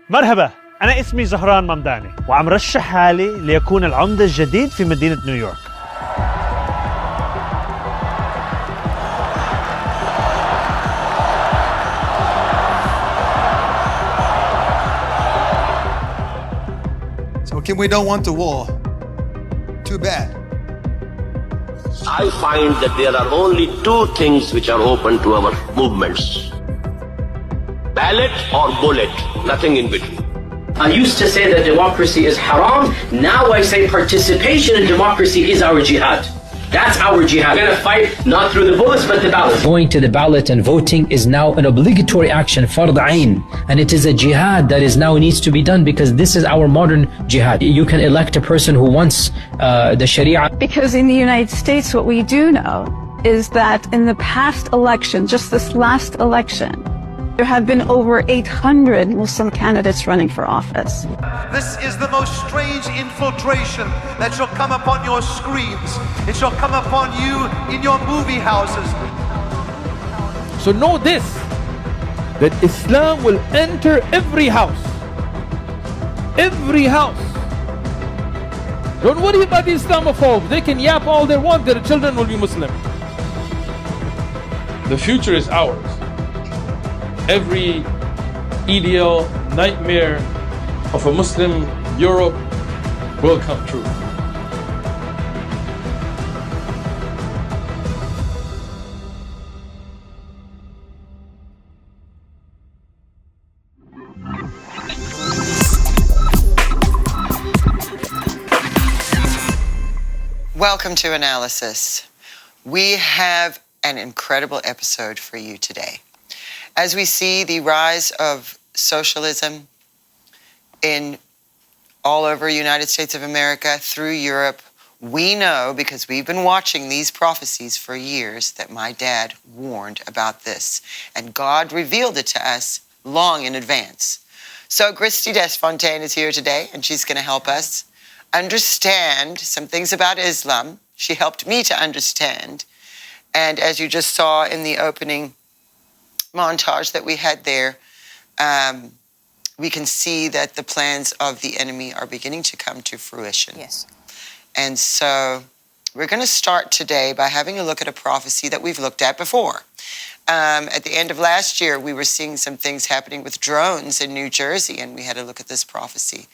مرحبا، أنا اسمي زهران ممداني وعم رشح حالي ليكون العمدة الجديد في مدينة نيويورك. So Kim, we don't want the war. Too bad. I find that there are only two things which are open to our movements. Ballot or bullet, nothing in between. I used to say that democracy is haram. Now I say participation in democracy is our jihad. That's our jihad. We're going to fight not through the bullets, but the ballot. Going to the ballot and voting is now an obligatory action, fard ayn. And it is a jihad that is now needs to be done because this is our modern jihad. You can elect a person who wants the Sharia. Because in the United States, what we do know is that in the past election, just this last election, there have been over 800 Muslim candidates running for office. This is the most strange infiltration that shall come upon your screens. It shall come upon you in your movie houses. So know this, that Islam will enter every house. Every house. Don't worry about the Islamophobes. They can yap all they want, their children will be Muslim. The future is ours. Every ideal nightmare of a Muslim Europe will come true. Welcome to Analysis. We have an incredible episode for you today. As we see the rise of socialism in all over United States of America, through Europe, we know, because we've been watching these prophecies for years, that my dad warned about this. And God revealed it to us long in advance. So Christie Desfontaine is here today, and she's going to help us understand some things about Islam. She helped me to understand. And as you just saw in the opening montage that we had there, we can see that the plans of the enemy are beginning to come to fruition. Yes. And so we're going to start today by having a look at a prophecy that we've looked at before. At the end of last year, we were seeing some things happening with drones in New Jersey, and we had a look at this prophecy.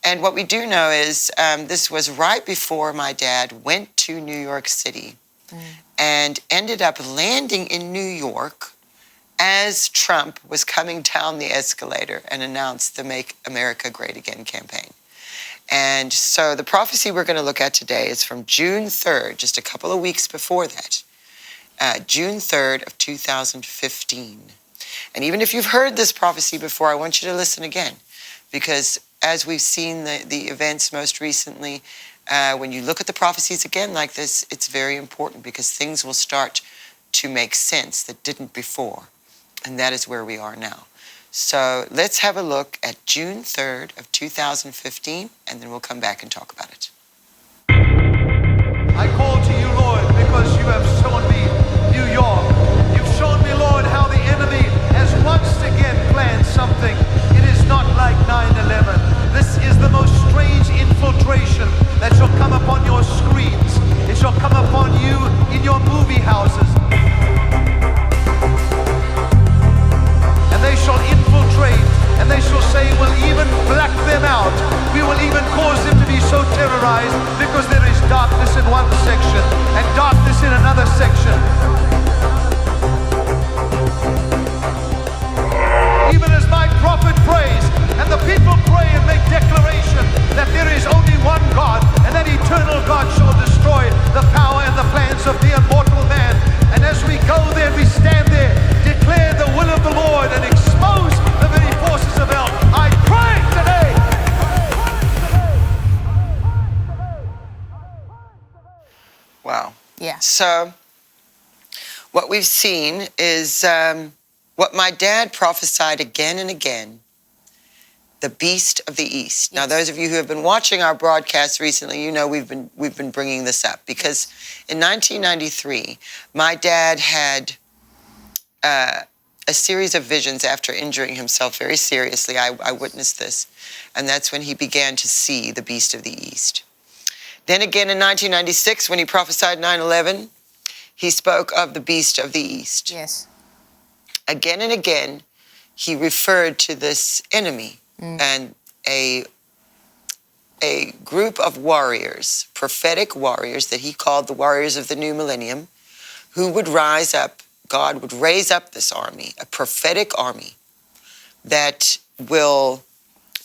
And what we do know is this was right before my dad went to New York City and ended up landing in New York as Trump was coming down the escalator and announced the Make America Great Again campaign. And so the prophecy we're going to look at today is from June 3rd, just a couple of weeks before that, June 3rd of 2015. And even if you've heard this prophecy before, I want you to listen again, because as we've seen the events most recently, when you look at the prophecies again like this, it's very important because things will start to make sense that didn't before. And that is where we are now. So let's have a look at June 3rd of 2015, and then we'll come back and talk about it. I call to you, Lord, because you have shown me New York. You've shown me, Lord, how the enemy has once again planned something. It is not like 9/11. This is the most strange infiltration that shall come upon your screens. It shall come upon you in your movie houses. And they shall infiltrate, and they shall say, we'll even black them out. We will even cause them to be so terrorized because there is darkness in one section and darkness in another section. Even as my prophet prays, and the people pray and make declaration that there is only one God, and that eternal God shall destroy the power and the plans of the immortal man. And as we go there, we stand there, declare the will of the Lord, and expose the very forces of hell. I pray today. Wow. Yeah. So what we've seen is what my dad prophesied again and again, the beast of the East. Yes. Now, those of you who have been watching our broadcasts recently, you know we've been bringing this up because in 1993, my dad had a series of visions after injuring himself very seriously. I witnessed this. And that's when he began to see the beast of the east. Then again in 1996, when he prophesied 9/11, he spoke of the beast of the east. Yes. Again and again, he referred to this enemy and a group of warriors, prophetic warriors that he called the warriors of the new millennium, who would rise up. God would raise up this army, a prophetic army that will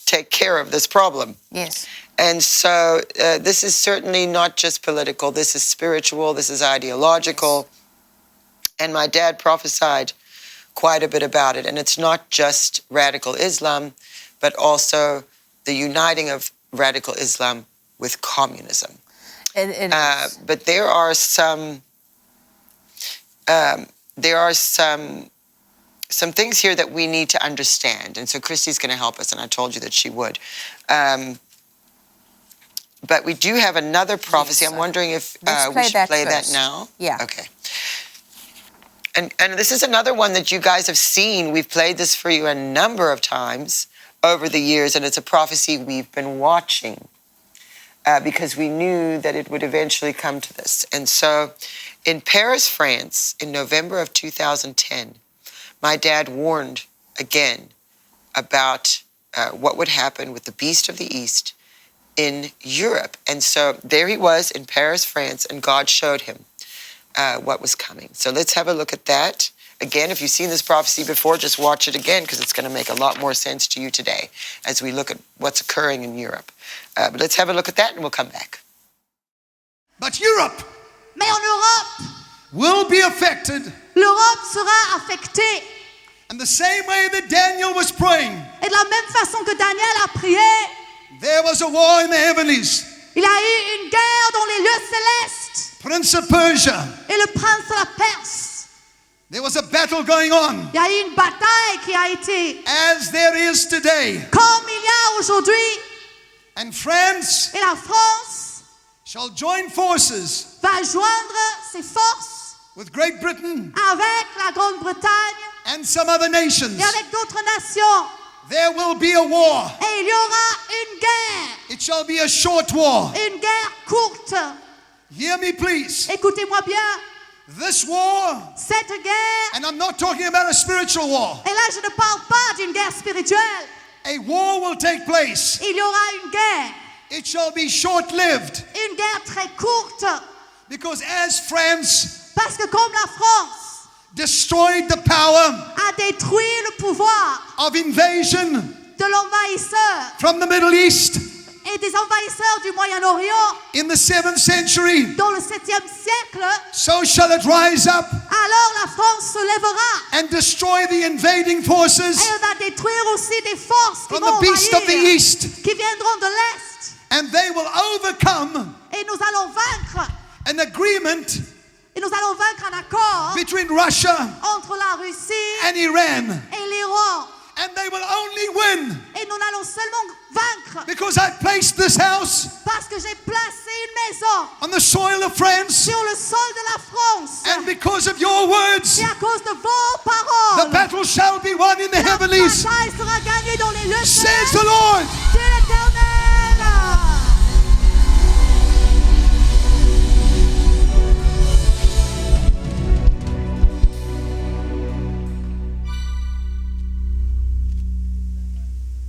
take care of this problem. Yes. And so this is certainly not just political. This is spiritual. This is ideological. And my dad prophesied quite a bit about it. And it's not just radical Islam, but also the uniting of radical Islam with communism. But there are some things here that we need to understand. And so Christie's going to help us, and I told you that she would. But we do have another prophecy. Yes, I'm wondering if let's we should play that first. now. Yeah. Okay. And this is another one that you guys have seen. We've played this for you a number of times over the years, and it's a prophecy we've been watching because we knew that it would eventually come to this. And so in Paris, France, in November of 2010, my dad warned again about what would happen with the beast of the east in Europe. And so there he was in Paris, France, and God showed him what was coming. So let's have a look at that. Again, if you've seen this prophecy before, just watch it again because it's going to make a lot more sense to you today as we look at what's occurring in Europe. But let's have a look at that and we'll come back. But Europe Mais en Europe, will be affected l'Europe sera affectée. in the same way that Daniel was praying. Et de la même façon que Daniel a prié, There was a war in the heavenlies. il y a eu une guerre dans les lieux célestes. Prince of Persia. Et le prince de la Perse. There was a battle going on. Il y a eu une bataille qui a été. As there is today. Comme il y a aujourd'hui. And France Et la France shall join forces va joindre ses forces with Great Britain avec la Grande-Bretagne and some other nations. et avec d'autres nations. There will be a war. Et il y aura une guerre. It shall be a short war. Une guerre courte. Hear me, please. Écoutez-moi bien. This war, cette guerre, and I'm not talking about a spiritual war. Et là, je ne parle pas d'une guerre spirituelle. A war will take place. Il y aura une guerre. It shall be short-lived. Une guerre très courte. Because as France Parce que comme la France destroyed the power a détruit le pouvoir of invasion de l'envahisseur from the Middle East et des envahisseurs du Moyen-Orient in the 7th century, dans le 7e siècle, so shall it rise up alors la France se lèvera and destroy the invading forces et elle va détruire aussi des forces qui from vont the beast of the envahir, east, qui viendront de l'Est. and they will overcome Et nous allons vaincre. an agreement Et nous allons vaincre un accord between Russia entre la Russie and Iran. et l'Iran. And they will only win Et nous allons seulement vaincre because I placed this house parce que j'ai placé une maison on the soil of France, sur le sol de la France. and because of your words, Et à cause de vos paroles, the battle shall be won in the la heavenlies, bataille sera gagnée dans les lieux says célestes. the Lord. C'est l'Éternel.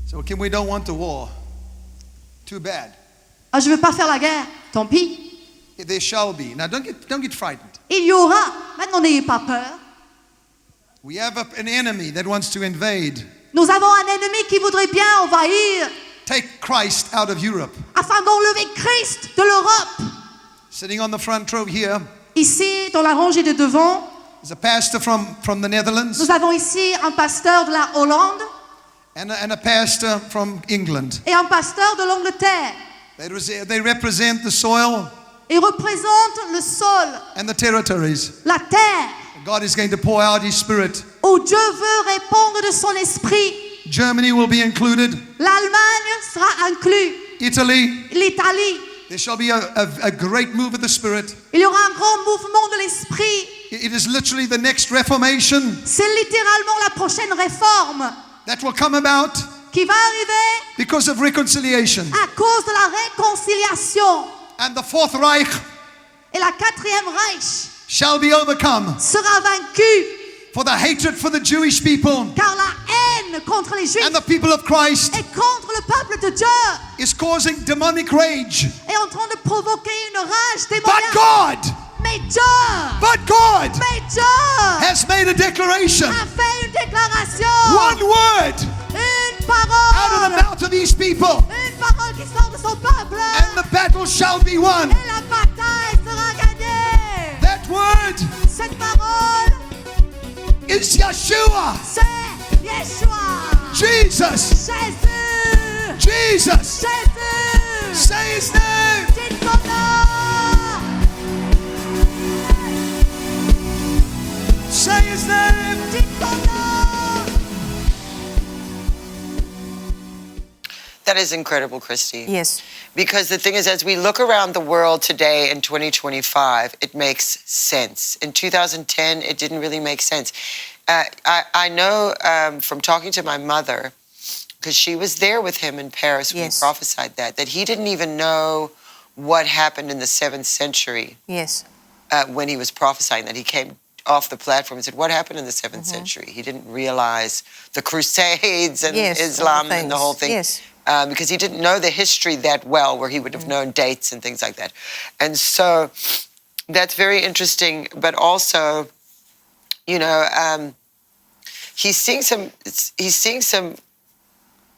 So, Kim, we don't want the war. Too bad. Ah, je ne veux pas faire la guerre. Tant pis. There shall be. Now, don't get frightened. Il y aura. Maintenant, n'ayez pas peur. We have an enemy that wants to invade. Nous avons un ennemi qui voudrait bien envahir Take Christ out of Europe. afin d'enlever Christ de l'Europe. Sitting on the front row here Ici, dans la rangée de devant, is a pastor from the Netherlands nous avons ici un pasteur de la Hollande and a pastor from England. et un pasteur de l'Angleterre. They represent the soil Ils représentent le sol, and the territories. la terre, God is going to pour out His Spirit. où Dieu veut répandre de son esprit. Germany will be included. L'Allemagne sera inclus. Italy. L'Italie. There shall be a great move of the Spirit. Il y aura un grand mouvement de l'esprit. It is literally the next reformation c'est littéralement la prochaine réforme that will come about qui va arriver because of reconciliation. à cause de la réconciliation. And the Fourth Reich Et la quatrième Reich shall be overcome. sera vaincue For the hatred for the Jewish people car la haine contre les Juifs and the people of Christ et contre le peuple de Dieu is causing demonic rage. est en train de provoquer une rage But démoniaque. God, Mais Dieu has made a declaration. a fait une déclaration. One word Une out of the parole. mouth of these people. Une parole qui sort de son peuple. And the battle shall be won. Et la bataille sera gagnée. That word Cette parole, is Yeshua. c'est Yeshua. Jesus. Jésus. Jesus. Jésus. Say his name. Dites son nom. Say his name. Dites son nom. That is incredible, Christie. Yes. Because the thing is, as we look around the world today in 2025, it makes sense. In 2010, it didn't really make sense. I know from talking to my mother, because she was there with him in Paris when he prophesied that he didn't even know what happened in the 7th century. Yes. When he was prophesying that. He came off the platform and said, what happened in the 7th century? He didn't realize the Crusades and Islam and the whole thing. Yes. Because he didn't know the history that well, where he would have known dates and things like that. And so that's very interesting. But also, you know, he's seeing some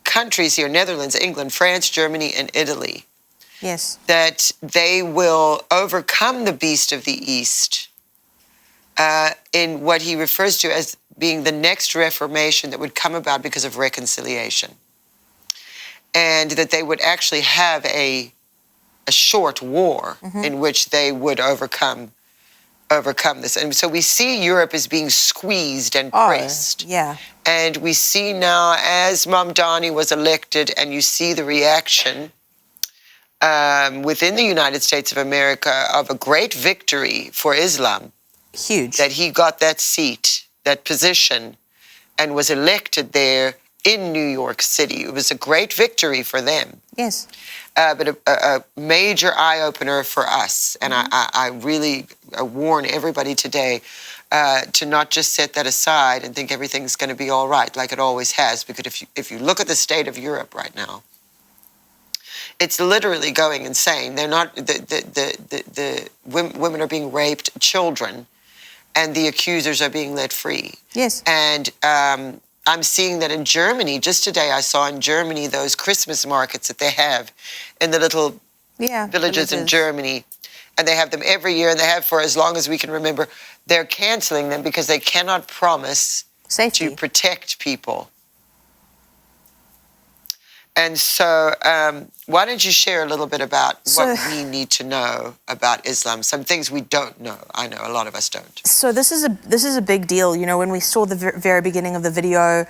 countries here, Netherlands, England, France, Germany, and Italy, Yes. that they will overcome the beast of the East in what he refers to as being the next reformation that would come about because of reconciliation. And that they would actually have a short war in which they would overcome this. And so we see Europe as being squeezed and pressed. Yeah. And we see now, as Donné was elected, and you see the reaction within the United States of America of a great victory for Islam. Huge. That he got that seat, that position, and was elected there in New York City. It was a great victory for them. Yes. But a major eye-opener for us. And I really warn everybody today to not just set that aside and think everything's going to be all right, like it always has. Because if you look at the state of Europe right now, it's literally going insane. They're not, the women are being raped, children, and the accusers are being let free. Yes. And I'm seeing that in Germany. Just today I saw in Germany those Christmas markets that they have in the little villages in Germany. And they have them every year, and they have for as long as we can remember. They're canceling them because they cannot promise safety to protect people. And so why don't you share a little bit about what we need to know about Islam, some things we don't know. I know a lot of us don't. So this is a big deal. You know, when we saw the very beginning of the video,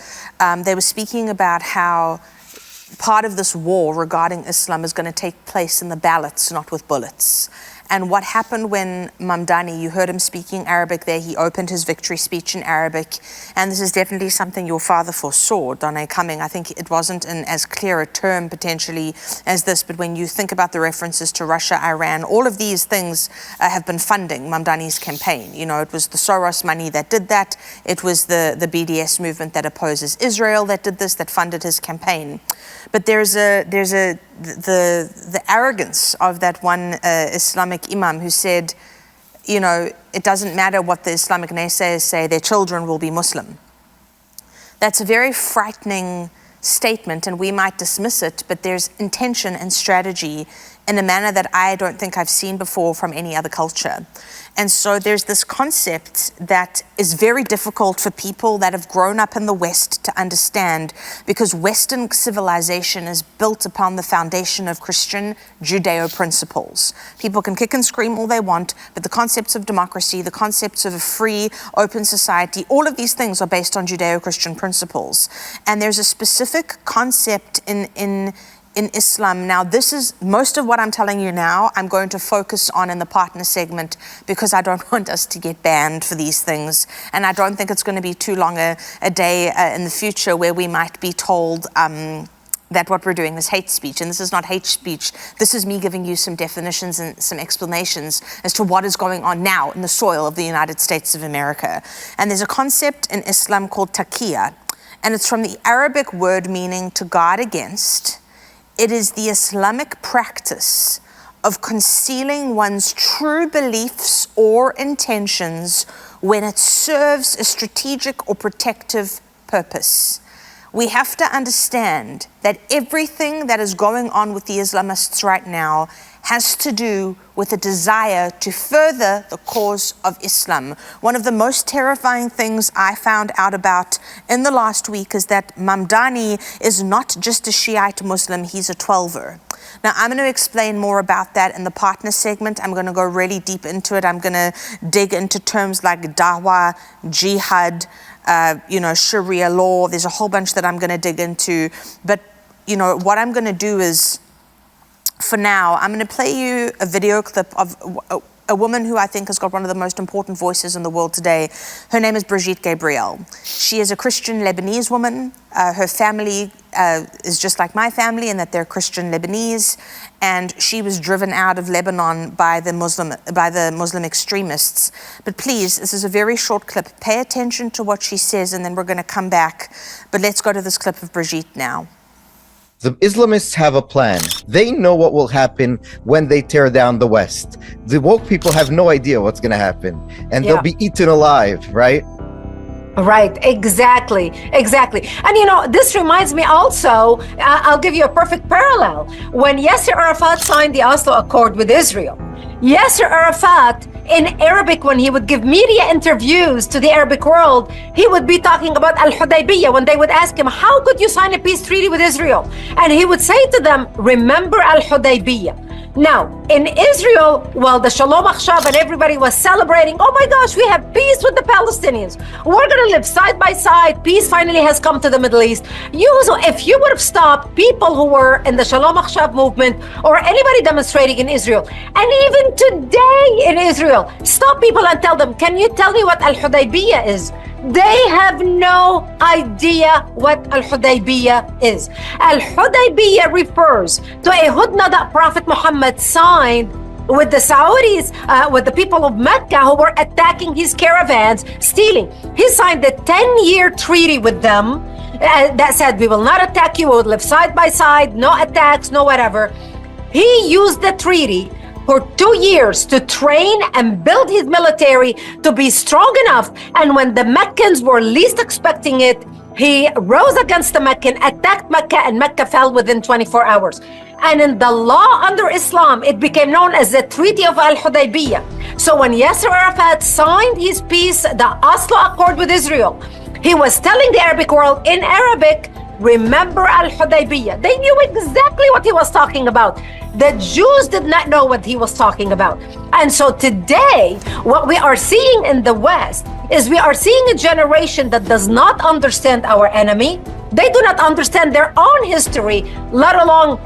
they were speaking about how part of this war regarding Islam is going to take place in the ballots, not with bullets. And what happened when Donné, you heard him speaking Arabic there, he opened his victory speech in Arabic, and this is definitely something your father foresaw, Donné, coming. I think it wasn't in as clear a term potentially as this, but when you think about the references to Russia, Iran, all of these things have been funding Donné's campaign. You know, it was the Soros money that did that, it was the BDS movement that opposes Israel that did this, that funded his campaign. But there's the arrogance of that one Islamic imam who said, you know, it doesn't matter what the Islamic naysayers say, their children will be Muslim. That's a very frightening statement, and we might dismiss it, but there's intention and strategy in a manner that I don't think I've seen before from any other culture. And so there's this concept that is very difficult for people that have grown up in the West to understand, because Western civilization is built upon the foundation of Christian Judeo principles. People can kick and scream all they want, but the concepts of democracy, the concepts of a free, open society, all of these things are based on Judeo-Christian principles. And there's a specific concept in in Islam. Now, this is most of what I'm telling you now, I'm going to focus on in the partner segment because I don't want us to get banned for these things. And I don't think it's going to be too long a day in the future where we might be told that what we're doing is hate speech. And this is not hate speech. This is me giving you some definitions and some explanations as to what is going on now in the soil of the United States of America. And there's a concept in Islam called taqiyya, and it's from the Arabic word meaning to guard against. It is the Islamic practice of concealing one's true beliefs or intentions when it serves a strategic or protective purpose. We have to understand that everything that is going on with the Islamists right now has to do with a desire to further the cause of Islam. One of the most terrifying things I found out about in the last week is that Mamdani is not just a Shiite Muslim, he's a 12er. Now, I'm going to explain more about that in the partner segment. I'm going to go really deep into it. I'm going to dig into terms like dawah, jihad, Sharia law. There's a whole bunch that I'm going to dig into. But, what I'm going to do is, for now, I'm going to play you a video clip of a woman who I think has got one of the most important voices in the world today. Her name is Brigitte Gabriel. She is a Christian Lebanese woman. Her family is just like my family in that they're Christian Lebanese, and she was driven out of Lebanon by the Muslim extremists. But please, this is a very short clip. Pay attention to what she says, and then we're going to come back. But let's go to this clip of Brigitte now. The Islamists have a plan. They know what will happen when they tear down the West. The woke people have no idea what's going to happen, and they'll be eaten alive, right? Right, exactly. And this reminds me also, I'll give you a perfect parallel. When Yasser Arafat signed the Oslo Accord with Israel, Yasser Arafat, in Arabic, when he would give media interviews to the Arabic world, he would be talking about Al-Hudaybiyah. When they would ask him, how could you sign a peace treaty with Israel? And he would say to them, remember Al-Hudaybiyah. Now, in Israel, while the Shalom Achshav and everybody was celebrating, oh my gosh, we have peace with the Palestinians. We're going to live side by side. Peace finally has come to the Middle East. If you would have stopped people who were in the Shalom Achshav movement or anybody demonstrating in Israel, and even today in Israel, stop people and tell them, can you tell me what Al-Hudaybiyah is? They have no idea what Al-Hudaybiyah is. Al-Hudaybiyah refers to a hudna that Prophet Muhammad signed with the Saudis, with the people of Mecca who were attacking his caravans, stealing. He signed a 10-year treaty with them that said, we will not attack you, we will live side by side, no attacks, no whatever. He used the treaty for 2 years to train and build his military to be strong enough. And when the Meccans were least expecting it, he rose against the Meccan, attacked Mecca, and Mecca fell within 24 hours. And in the law under Islam, it became known as the Treaty of Al-Hudaybiyah. So when Yasser Arafat signed his peace, the Oslo Accord with Israel, he was telling the Arabic world in Arabic, remember Al-Hudaybiyah. They knew exactly what he was talking about. The Jews did not know what he was talking about. And so today, what we are seeing in the West is we are seeing a generation that does not understand our enemy. They do not understand their own history, let alone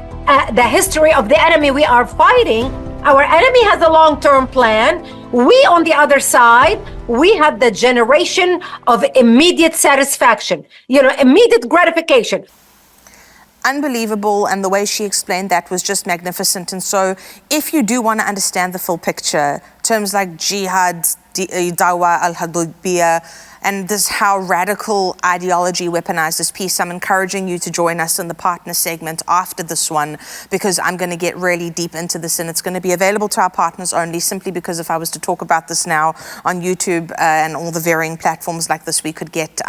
the history of the enemy we are fighting. Our enemy has a long-term plan. We, on the other side, we have the generation of immediate satisfaction, immediate gratification. Unbelievable, and the way she explained that was just magnificent. And so if you do want to understand the full picture, terms like jihad, dawah, al-Hudaybiyah, and this how radical ideology weaponizes peace, I'm encouraging you to join us in the partner segment after this one, because I'm going to get really deep into this, and it's going to be available to our partners only, simply because if I was to talk about this now on YouTube and all the varying platforms like this, we could get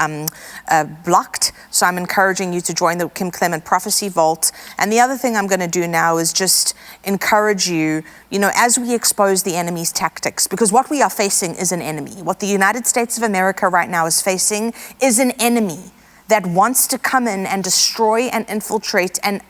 blocked. So I'm encouraging you to join the Kim Clement Prophecy Vault. And the other thing I'm going to do now is just encourage you, as we expose the enemy's tactics, because what we are facing is an enemy. What the United States of America right now is facing is an enemy that wants to come in and destroy and infiltrate and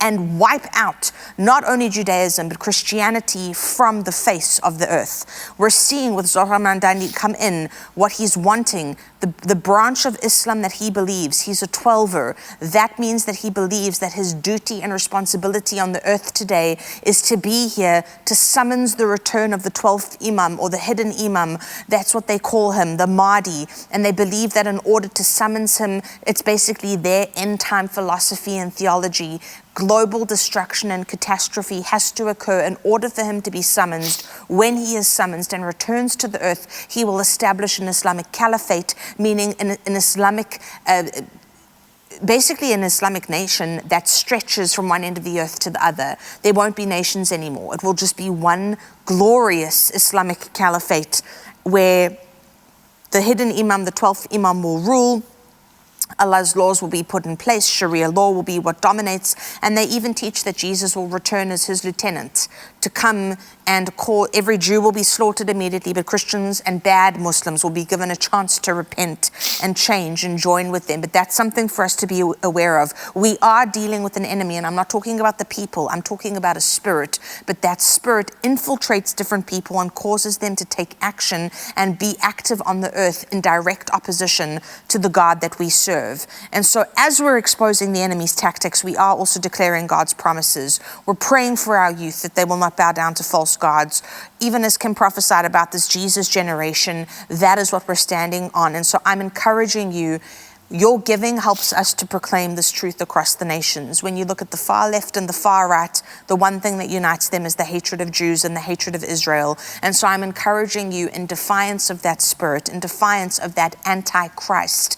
and wipe out not only Judaism but Christianity from the face of the earth. We're seeing with Zohar Mamdani come in what he's wanting, the branch of Islam that he believes. He's a 12er. That means that he believes that his duty and responsibility on the earth today is to be here to summons the return of the 12th Imam or the hidden Imam. That's what they call him, the Mahdi. And they believe that in order to summons him, it's basically their end time philosophy and theology. Global destruction and catastrophe has to occur in order for him to be summoned. When he is summoned and returns to the earth, he will establish an Islamic caliphate, meaning an Islamic, basically an Islamic nation that stretches from one end of the earth to the other. There won't be nations anymore. It will just be one glorious Islamic caliphate where the hidden Imam, the 12th Imam, will rule. Allah's laws will be put in place. Sharia law will be what dominates. And they even teach that Jesus will return as his lieutenant to come and call. Every Jew will be slaughtered immediately, but Christians and bad Muslims will be given a chance to repent and change and join with them. But that's something for us to be aware of. We are dealing with an enemy, and I'm not talking about the people. I'm talking about a spirit. But that spirit infiltrates different people and causes them to take action and be active on the earth in direct opposition to the God that we serve. And so as we're exposing the enemy's tactics, we are also declaring God's promises. We're praying for our youth that they will not bow down to false gods. Even as Kim prophesied about this Jesus generation, that is what we're standing on. And so I'm encouraging you. Your giving helps us to proclaim this truth across the nations. When you look at the far left and the far right, the one thing that unites them is the hatred of Jews and the hatred of Israel. And so I'm encouraging you, in defiance of that spirit, in defiance of that antichrist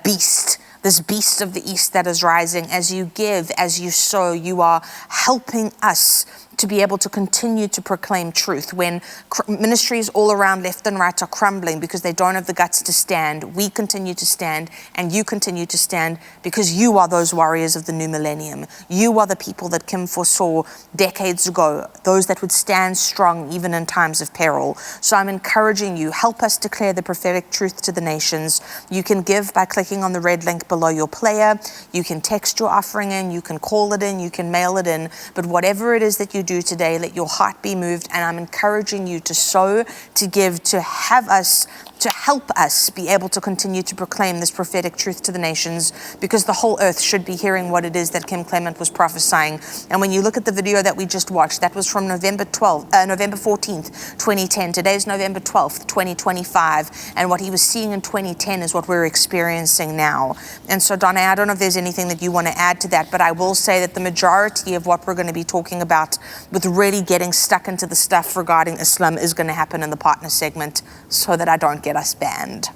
beast, this beast of the east that is rising, as you give, as you sow, you are helping us to be able to continue to proclaim truth. When ministries all around left and right are crumbling because they don't have the guts to stand, we continue to stand, and you continue to stand, because you are those warriors of the new millennium. You are the people that Kim foresaw decades ago, those that would stand strong even in times of peril. So I'm encouraging you, help us declare the prophetic truth to the nations. You can give by clicking on the red link below your player. You can text your offering in, you can call it in, you can mail it in, but whatever it is that you do today, let your heart be moved. And I'm encouraging you to sow, to give, to have us, to help us be able to continue to proclaim this prophetic truth to the nations, because the whole earth should be hearing what it is that Kim Clement was prophesying. And when you look at the video that we just watched, that was from November 14th, 2010. Today's November 12th, 2025. And what he was seeing in 2010 is what we're experiencing now. And so, Donné, I don't know if there's anything that you want to add to that, but I will say that the majority of what we're going to be talking about with really getting stuck into the stuff regarding Islam is going to happen in the partner segment, so that I don't get us banned.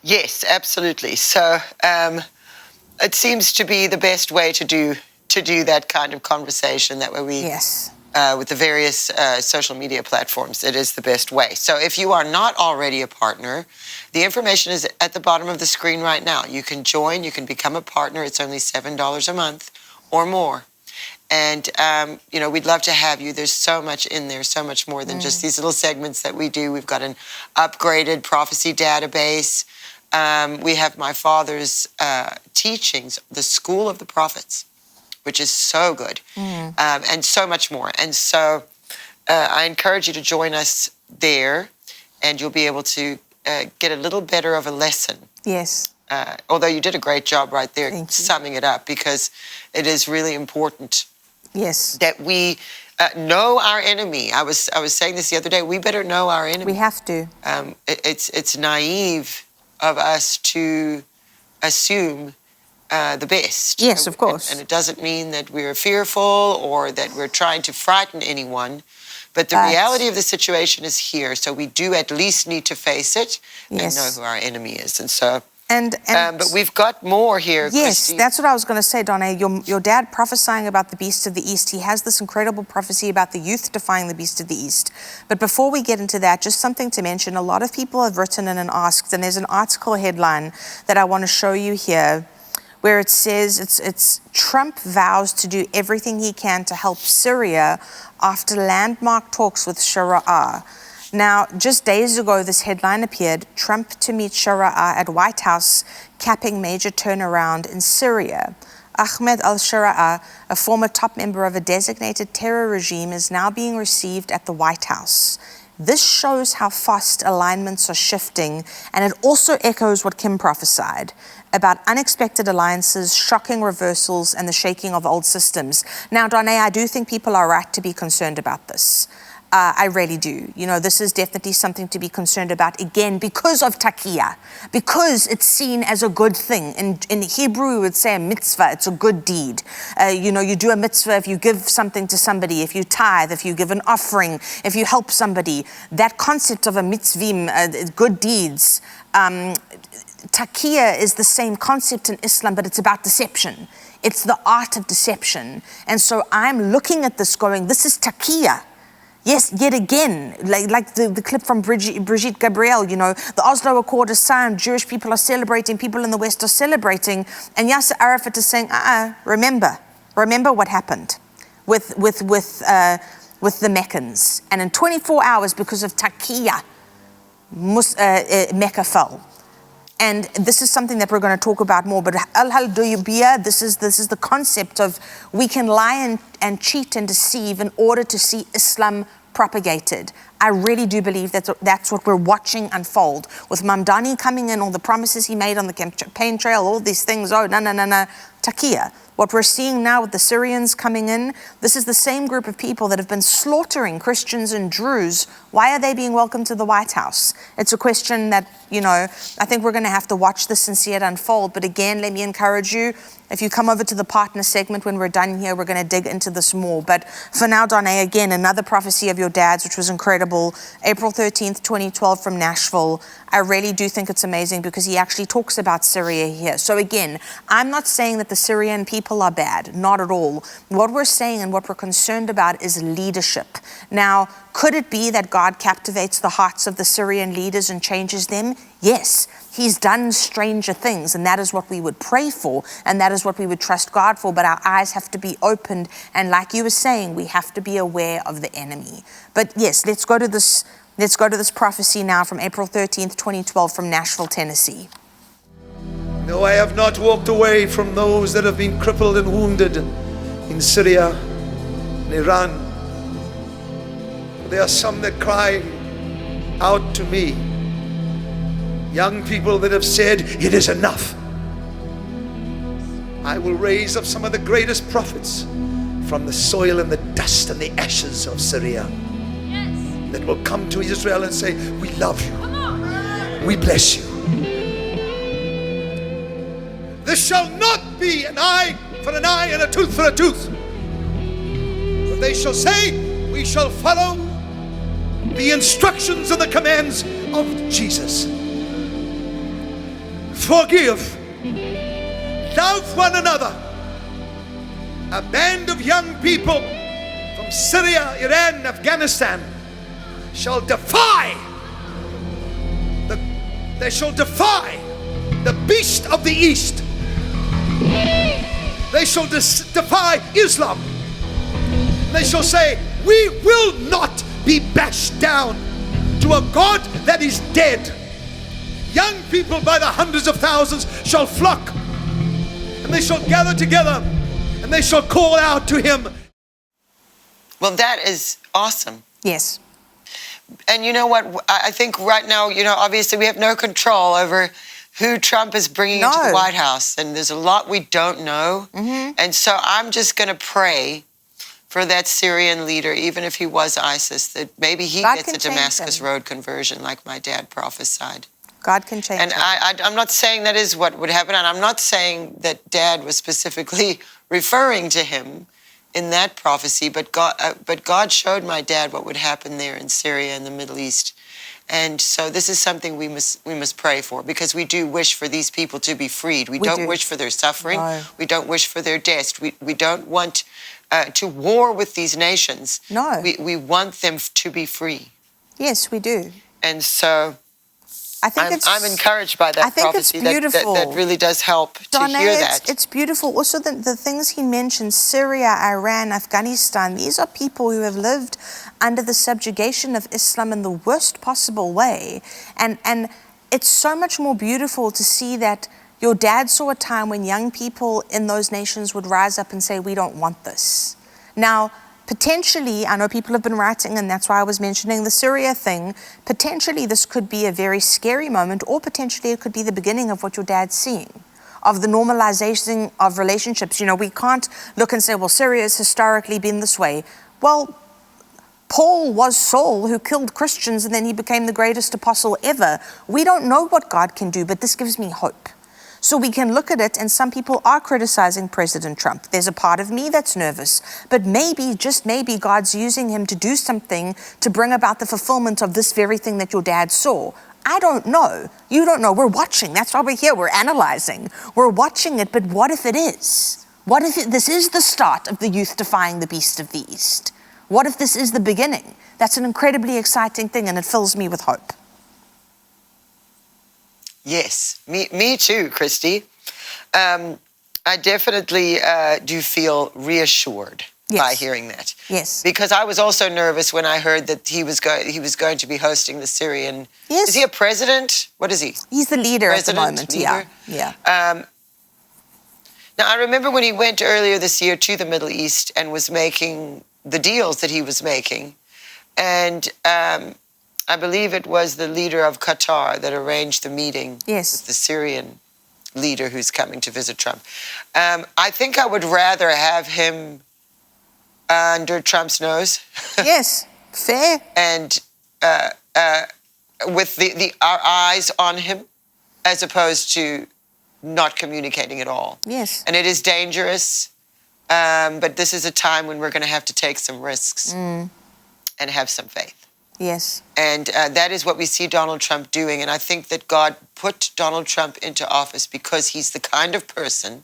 Yes, absolutely. So it seems to be the best way to do that kind of conversation. That way we, yes, with the various social media platforms, it is the best way. So if you are not already a partner, the information is at the bottom of the screen right now. You can join, you can become a partner. It's only $7 a month or more. And, we'd love to have you. There's so much in there, so much more than just these little segments that we do. We've got an upgraded prophecy database. We have my father's teachings, the School of the Prophets, which is so good, and so much more. And so I encourage you to join us there, and you'll be able to get a little better of a lesson. Yes. Although you did a great job right there summing it up, because it is really important. Yes. That we know our enemy. I was saying this the other day. We better know our enemy. We have to. It's naive of us to assume the best. Yes, of course. And it doesn't mean that we're fearful or that we're trying to frighten anyone. But the reality of the situation is here. So we do at least need to face it and know who our enemy is. And so. But we've got more here. Yes, Christie. that's what I was going to say, Donné. Your dad prophesying about the beast of the East. He has this incredible prophecy about the youth defying the beast of the East. But before we get into that, just something to mention. A lot of people have written in and asked, and there's an article headline that I want to show you here, where it says it's Trump vows to do everything he can to help Syria after landmark talks with Sharia. Now, just days ago, this headline appeared, Trump to meet Shara'a at White House, capping major turnaround in Syria. Ahmed al-Shara'a, a former top member of a designated terror regime, is now being received at the White House. This shows how fast alignments are shifting, and it also echoes what Kim prophesied about unexpected alliances, shocking reversals, and the shaking of old systems. Now, Donné, I do think people are right to be concerned about this. I really do. You know, this is definitely something to be concerned about, again, because of taqiyya, because it's seen as a good thing. In Hebrew, we would say a mitzvah, it's a good deed. You know, you do a mitzvah if you give something to somebody, if you tithe, if you give an offering, if you help somebody. That concept of a mitzvim, good deeds, taqiyya is the same concept in Islam, but it's about deception. It's the art of deception. And so I'm looking at this going, this is taqiyya. Yes, yet again, like the clip from Brigitte Gabriel, you know, the Oslo Accord is signed, Jewish people are celebrating, people in the West are celebrating, and Yasser Arafat is saying, remember what happened with the Meccans. And in 24 hours, because of taqiyya, Mecca fell. And this is something that we're going to talk about more, but al-Hudaybiyah, this is the concept of we can lie and cheat and deceive in order to see Islam propagated. I really do believe that's what we're watching unfold. With Mamdani coming in, all the promises he made on the campaign trail, all these things, no, taqiyya. What we're seeing now with the Syrians coming in, this is the same group of people that have been slaughtering Christians and Druze. Why are they being welcomed to the White House? It's a question that, you know, I think we're going to have to watch this and see it unfold. But again, let me encourage you, if you come over to the partner segment when we're done here, we're going to dig into this more. But for now, Donné, again, another prophecy of your dad's, which was incredible. April 13th, 2012 from Nashville. I really do think it's amazing because he actually talks about Syria here. So again, I'm not saying that the Syrian people are bad, not at all. What we're saying and what we're concerned about is leadership. Now, could it be that God captivates the hearts of the Syrian leaders and changes them? Yes, he's done stranger things, and that is what we would pray for, and that is what we would trust God for, but our eyes have to be opened, and like you were saying, we have to be aware of the enemy. But yes, let's go to this prophecy now from April 13th, 2012 from Nashville, Tennessee. No, I have not walked away from those that have been crippled and wounded in Syria and Iran. There are some that cry out to me. Young people that have said, it is enough. I will raise up some of the greatest prophets from the soil and the dust and the ashes of Syria. Yes. That will come to Israel and say, we love you. We bless you. This shall not be an eye for an eye and a tooth for a tooth. But they shall say, we shall follow the instructions and the commands of Jesus. Forgive. Love one another. A band of young people from Syria, Iran, Afghanistan shall defy the beast of the East. They shall defy Islam. They shall say, we will not be bashed down to a God that is dead. Young people by the hundreds of thousands shall flock, and they shall gather together, and they shall call out to him. Well, that is awesome. Yes. And you know what? I think right now, you know, obviously we have no control over who Trump is bringing into the White House, and there's a lot we don't know. Mm-hmm. And so I'm just going to pray for that Syrian leader, even if he was ISIS, that maybe he gets a Damascus Road conversion like my dad prophesied. God can change and I'm not saying that is what would happen, and I'm not saying that Dad was specifically referring to him in that prophecy, but God showed my dad what would happen there in Syria and the Middle East. And so this is something we must pray for, because we do wish for these people to be freed. We don't wish for their suffering. No. We don't wish for their death. We don't want to war with these nations. No. We want them to be free. Yes, we do. And so I think I'm encouraged by that I think prophecy. it's beautiful. That really does help to Donné, hear that. It's beautiful. Also, the things he mentioned, Syria, Iran, Afghanistan, these are people who have lived under the subjugation of Islam in the worst possible way. And it's so much more beautiful to see that your dad saw a time when young people in those nations would rise up and say, we don't want this. Now, potentially, I know people have been writing, and that's why I was mentioning the Syria thing, potentially this could be a very scary moment, or potentially it could be the beginning of what your dad's seeing, of the normalization of relationships. You know, we can't look and say, well, Syria has historically been this way. Well, Paul was Saul, who killed Christians, and then he became the greatest apostle ever. We don't know what God can do, but this gives me hope. So we can look at it, and some people are criticizing President Trump. There's a part of me that's nervous, but maybe, just maybe, God's using him to do something to bring about the fulfillment of this very thing that your dad saw. I don't know. You don't know. We're watching. That's why we're here. We're analyzing. We're watching it, but what if it is? What if this is the start of the youth defying the beast of the East? What if this is the beginning? That's an incredibly exciting thing, and it fills me with hope. Yes, me too, Christie. I definitely do feel reassured by hearing that. Yes. Because I was also nervous when I heard that he was going to be hosting the Syrian. Yes. Is he a president? What is he? He's the leader at the moment. Leader? Yeah. Now, I remember when he went earlier this year to the Middle East and was making the deals that he was making. And I believe it was the leader of Qatar that arranged the meeting with the Syrian leader who's coming to visit Trump. I think I would rather have him under Trump's nose. Yes, fair. And with our eyes on him, as opposed to not communicating at all. Yes. And it is dangerous, but this is a time when we're going to have to take some risks and have some faith. Yes. And that is what we see Donald Trump doing. And I think that God put Donald Trump into office because he's the kind of person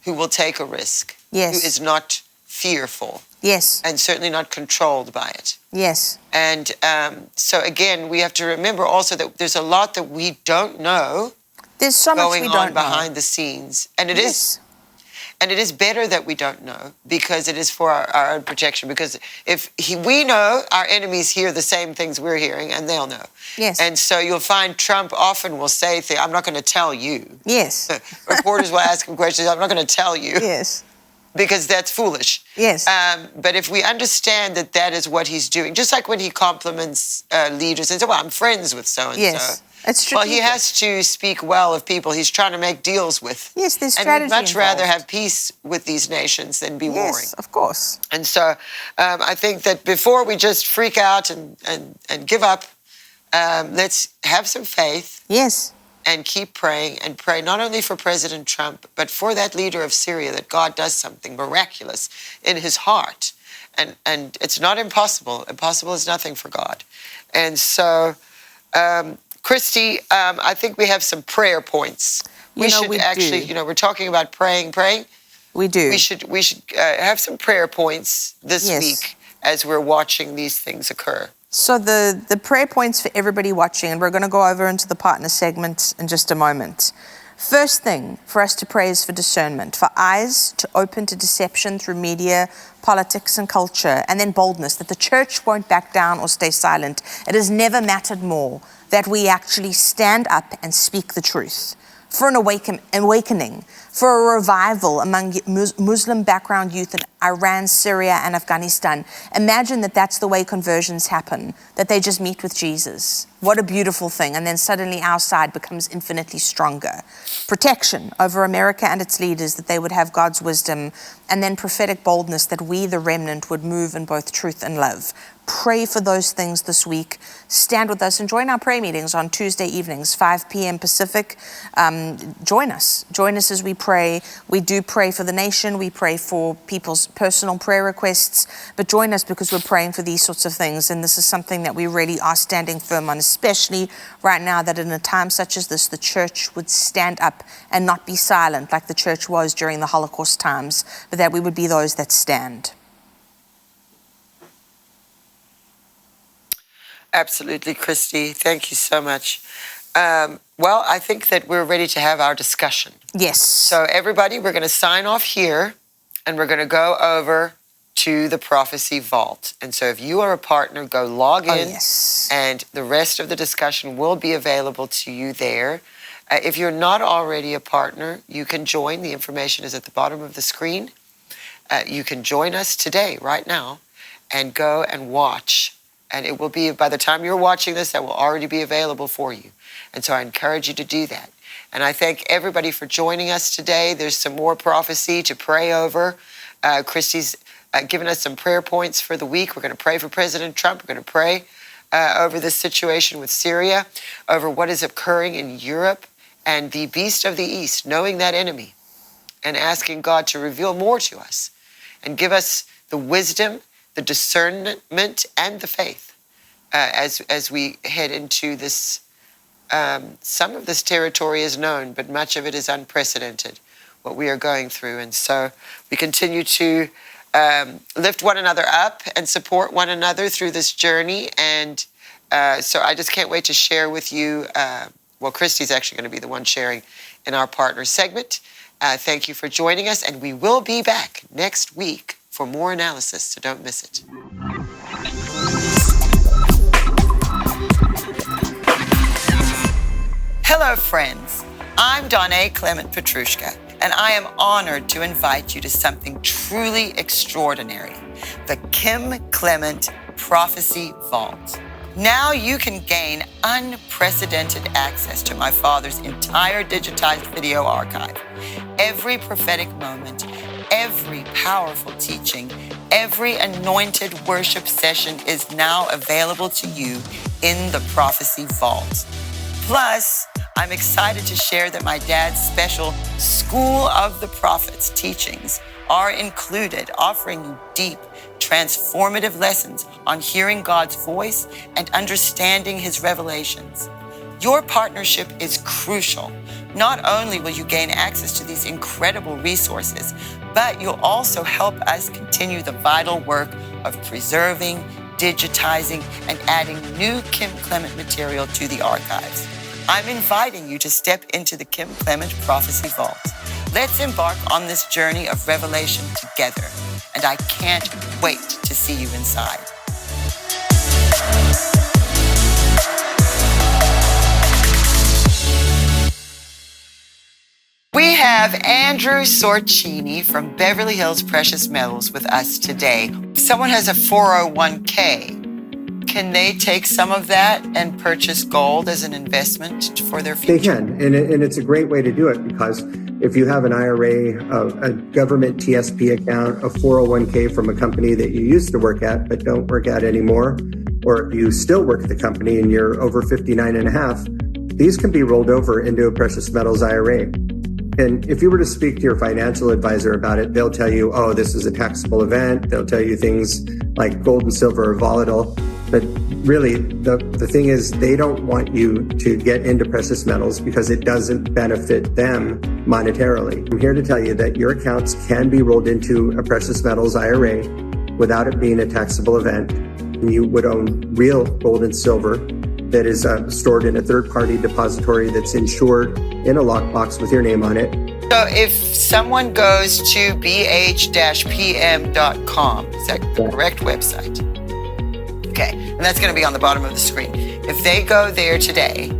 who will take a risk, who is not fearful, and certainly not controlled by it. Yes. And so, again, we have to remember also that there's a lot that we don't know. There's so much we don't know. Going on behind the scenes. And it is. And it is better that we don't know, because it is for our own protection. Because if we know, our enemies hear the same things we're hearing, and they'll know. Yes. And so you'll find Trump often will say things, I'm not going to tell you. Yes. Reporters will ask him questions, I'm not going to tell you. Yes. Because that's foolish. Yes. But if we understand that that is what he's doing, just like when he compliments leaders and says, well, I'm friends with so-and-so. Yes. It's true. Well, he has to speak well of people he's trying to make deals with. Yes, there's strategy. And we'd much involved. rather have peace with these nations than be warring. Yes, of course. And so I think that before we just freak out and give up, let's have some faith. Yes. And keep praying, and pray not only for President Trump, but for that leader of Syria, that God does something miraculous in his heart. And it's not impossible. Impossible is nothing for God. And so, Christie, I think we have some prayer points. We should actually, we're talking about praying. We do. We should have some prayer points this week as we're watching these things occur. So the prayer points for everybody watching, and we're going to go over into the partner segment in just a moment. First thing for us to pray is for discernment, for eyes to open to deception through media, politics, and culture, and then boldness, that the church won't back down or stay silent. It has never mattered more that we actually stand up and speak the truth. For an awakening, for a revival among Muslim background youth in Iran, Syria, and Afghanistan. Imagine that that's the way conversions happen, that they just meet with Jesus. What a beautiful thing. And then suddenly our side becomes infinitely stronger. Protection over America and its leaders, that they would have God's wisdom. And then prophetic boldness, that we, the remnant, would move in both truth and love. Pray for those things this week. Stand with us and join our prayer meetings on Tuesday evenings, 5 p.m. Pacific. Join us. Join us as we pray. We do pray for the nation. We pray for people's personal prayer requests. But join us because we're praying for these sorts of things. And this is something that we really are standing firm on, especially right now, that in a time such as this, the church would stand up and not be silent like the church was during the Holocaust times, but that we would be those that stand. Absolutely, Christie. Thank you so much. Well, I think that we're ready to have our discussion. Yes. So everybody, we're going to sign off here, and we're going to go over to the Prophecy Vault. And so if you are a partner, go log in, and the rest of the discussion will be available to you there. If you're not already a partner, you can join. The information is at the bottom of the screen. You can join us today, right now, and go and watch. And it will be, by the time you're watching this, that will already be available for you. And so I encourage you to do that. And I thank everybody for joining us today. There's some more prophecy to pray over. Christie's given us some prayer points for the week. We're going to pray for President Trump. We're going to pray over this situation with Syria, over what is occurring in Europe, and the beast of the East, knowing that enemy, and asking God to reveal more to us and give us the wisdom, the discernment, and the faith as we head into this. Some of this territory is known, but much of it is unprecedented, what we are going through. And so we continue to lift one another up and support one another through this journey. And so I just can't wait to share with you. Well, Christie's actually going to be the one sharing in our partner segment. Thank you for joining us, and we will be back next week for more analysis, so don't miss it. Hello, friends. I'm Donné Clement Petruska, and I am honored to invite you to something truly extraordinary, the Kim Clement Prophecy Vault. Now you can gain unprecedented access to my father's entire digitized video archive. Every prophetic moment, every powerful teaching, every anointed worship session is now available to you in the Prophecy Vault. Plus, I'm excited to share that my dad's special School of the Prophets teachings are included, offering you deep, transformative lessons on hearing God's voice and understanding his revelations. Your partnership is crucial. Not only will you gain access to these incredible resources, but you'll also help us continue the vital work of preserving, digitizing, and adding new Kim Clement material to the archives. I'm inviting you to step into the Kim Clement Prophecy Vault. Let's embark on this journey of revelation together, and I can't wait to see you inside. We have Andrew Sorcini from Beverly Hills Precious Metals with us today. Someone has a 401k. Can they take some of that and purchase gold as an investment for their future? They can, and it's a great way to do it, because if you have an IRA, a government TSP account, a 401k from a company that you used to work at but don't work at anymore, or if you still work at the company and you're over 59 and a half, these can be rolled over into a precious metals IRA. And if you were to speak to your financial advisor about it, they'll tell you, oh, this is a taxable event. They'll tell you things like gold and silver are volatile. But really, the thing is, they don't want you to get into precious metals because it doesn't benefit them monetarily. I'm here to tell you that your accounts can be rolled into a precious metals IRA without it being a taxable event. And you would own real gold and silver that is stored in a third-party depository that's insured in a lockbox with your name on it. So if someone goes to bh-pm.com, is that the correct website? Okay, and that's going to be on the bottom of the screen. If they go there today,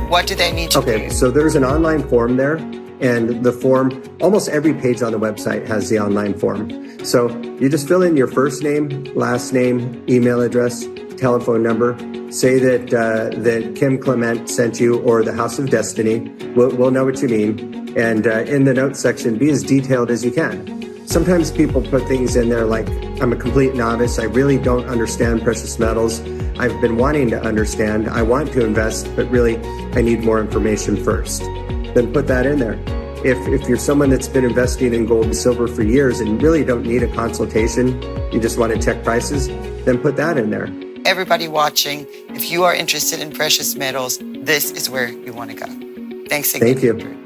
what do they need to do? Okay, so there's an online form there, and the form, almost every page on the website has the online form. So you just fill in your first name, last name, email address, telephone number, say that Kim Clement sent you, or the House of Destiny. We'll know what you mean. And in the notes section, be as detailed as you can. Sometimes people put things in there like, I'm a complete novice. I really don't understand precious metals. I've been wanting to understand. I want to invest, but really, I need more information first. Then put that in there. If you're someone that's been investing in gold and silver for years and really don't need a consultation, you just want to check prices, then put that in there. Everybody watching, if you are interested in precious metals, this is where you want to go. Thanks again. Thank you.